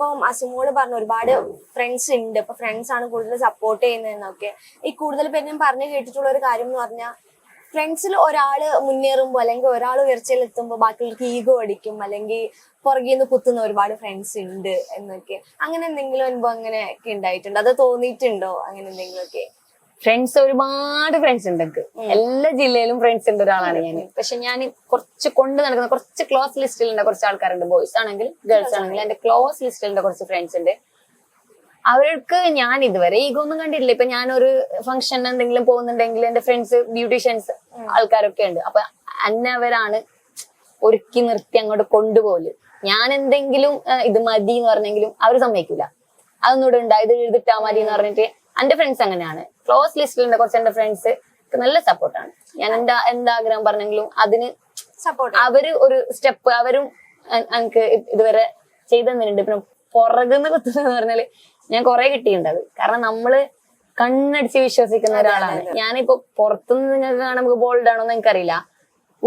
ഇപ്പം അസുമോള് പറഞ്ഞു ഒരുപാട് ഫ്രണ്ട്സ് ഉണ്ട്, ഇപ്പൊ ഫ്രണ്ട്സ് ആണ് കൂടുതൽ സപ്പോർട്ട് ചെയ്യുന്നതെന്നൊക്കെ. ഈ കൂടുതൽ പേര് ഞാൻ പറഞ്ഞു കേട്ടിട്ടുള്ള ഒരു കാര്യം എന്ന് പറഞ്ഞാൽ ഫ്രണ്ട്സിൽ ഒരാള് മുന്നേറുമ്പോ അല്ലെങ്കിൽ ഒരാൾ ഉയർച്ചയിൽ എത്തുമ്പോ ബാക്കിയുള്ളവർക്ക് ഈഗോ അടിക്കും, അല്ലെങ്കിൽ പുറകിൽ നിന്ന് കുത്തുന്ന ഒരുപാട് ഫ്രണ്ട്സ് ഉണ്ട് എന്നൊക്കെ. അങ്ങനെ എന്തെങ്കിലും അനുഭവം അങ്ങനെയൊക്കെ ഉണ്ടായിട്ടുണ്ടോ? അത് തോന്നിയിട്ടുണ്ടോ അങ്ങനെ എന്തെങ്കിലും ഒക്കെ? ഫ്രണ്ട്സ് ഒരുപാട് ഫ്രണ്ട്സ് ഉണ്ട് എനിക്ക്. എല്ലാ ജില്ലയിലും ഫ്രണ്ട്സ് ഉണ്ട് ഒരാളാണ് ഞാൻ. പക്ഷെ ഞാൻ കുറച്ച് കൊണ്ട് നടക്കുന്ന കുറച്ച് ക്ലോസ് ലിസ്റ്റിലുള്ള കുറച്ച് ആൾക്കാരുണ്ട്. ബോയ്സ് ആണെങ്കിൽ ഗേൾസ് ആണെങ്കിൽ എന്റെ ക്ലോസ് ലിസ്റ്റിലുള്ള കുറച്ച് ഫ്രണ്ട്സ് ഉണ്ട്. അവർക്ക് ഞാൻ ഇതുവരെ ഈഗോ ഒന്നും കണ്ടിട്ടില്ല. ഇപ്പൊ ഞാനൊരു ഫംഗ്ഷൻ എന്തെങ്കിലും പോകുന്നുണ്ടെങ്കിൽ എന്റെ ഫ്രണ്ട്സ് ബ്യൂട്ടീഷ്യൻസ് ആൾക്കാരൊക്കെ ഉണ്ട്. അപ്പൊ അവരാണ് ഒരുക്കി നിർത്തി അങ്ങോട്ട് കൊണ്ടുപോകല്. ഞാൻ എന്തെങ്കിലും ഇത് മതി എന്ന് പറഞ്ഞെങ്കിലും അവര് സമ്മതിക്കില്ല. അതൊന്നും ഇവിടെ ഉണ്ടാ, ഇത് എഴുതിട്ടാ മതി എന്ന് പറഞ്ഞിട്ട്. എന്റെ ഫ്രണ്ട്സ് അങ്ങനെയാണ്. ക്ലോസ് ലിസ്റ്റിലുണ്ട് കുറച്ച് എന്റെ ഫ്രണ്ട്സ് നല്ല സപ്പോർട്ടാണ്. ഞാൻ എന്താഗ്രഹം പറഞ്ഞെങ്കിലും അതിന് സപ്പോർട്ട് അവര് ഒരു സ്റ്റെപ്പ് അവരും എനിക്ക് ഇതുവരെ ചെയ്തു തന്നിട്ടുണ്ട്. പിന്നെ പുറകുന്ന് കുത്തുന്നതെന്ന് പറഞ്ഞാല് ഞാൻ കുറെ കിട്ടിയിട്ടുണ്ട് അത്. കാരണം നമ്മള് കണ്ണടിച്ച് വിശ്വസിക്കുന്ന ഒരാളാണ്. ഞാനിപ്പോ പുറത്തുനിന്ന് നിങ്ങൾക്ക് കാണാൻ നമുക്ക് ബോൾഡ് ആണോ എന്ന് എനിക്കറിയില്ല.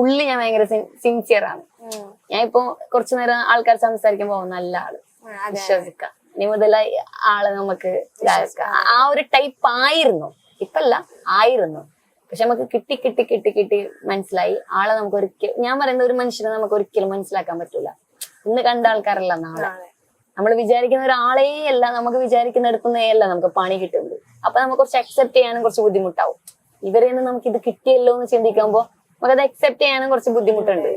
ഉള്ളിൽ ഞാൻ ഭയങ്കര സിൻസിയർ ആണ്. ഞാൻ ഇപ്പൊ കുറച്ചു നേരം ആൾക്കാർ സംസാരിക്കുമ്പോ നല്ല ആള് വിശ്വസിക്കാം, ഇനി മുതലായി ആള് നമുക്ക് ആ ഒരു ടൈപ്പ് ആയിരുന്നു. ഇപ്പല്ല, ആയിരുന്നു. പക്ഷെ നമുക്ക് കിട്ടി കിട്ടി കിട്ടി കിട്ടി മനസ്സിലായി ആളെ നമുക്ക് ഒരിക്കലും, ഞാൻ പറയുന്ന ഒരു മനുഷ്യനെ നമുക്ക് ഒരിക്കലും മനസ്സിലാക്കാൻ പറ്റൂല. ഇന്ന് കണ്ട ആൾക്കാരല്ല നാളെ. നമ്മൾ വിചാരിക്കുന്ന ഒരാളേ അല്ല, നമുക്ക് വിചാരിക്കുന്നിടത്തുനിന്നേ അല്ല നമുക്ക് പണി കിട്ടുന്നത്. അപ്പൊ നമുക്ക് കുറച്ച് അക്സെപ്റ്റ് ചെയ്യാനും കുറച്ച് ബുദ്ധിമുട്ടാവും. ഇവരെന്ന് നമുക്ക് ഇത് കിട്ടിയല്ലോ എന്ന് ചിന്തിക്കുമ്പോ നമുക്കത് അക്സെപ്റ്റ് ചെയ്യാനും കുറച്ച് ബുദ്ധിമുട്ടുണ്ട്.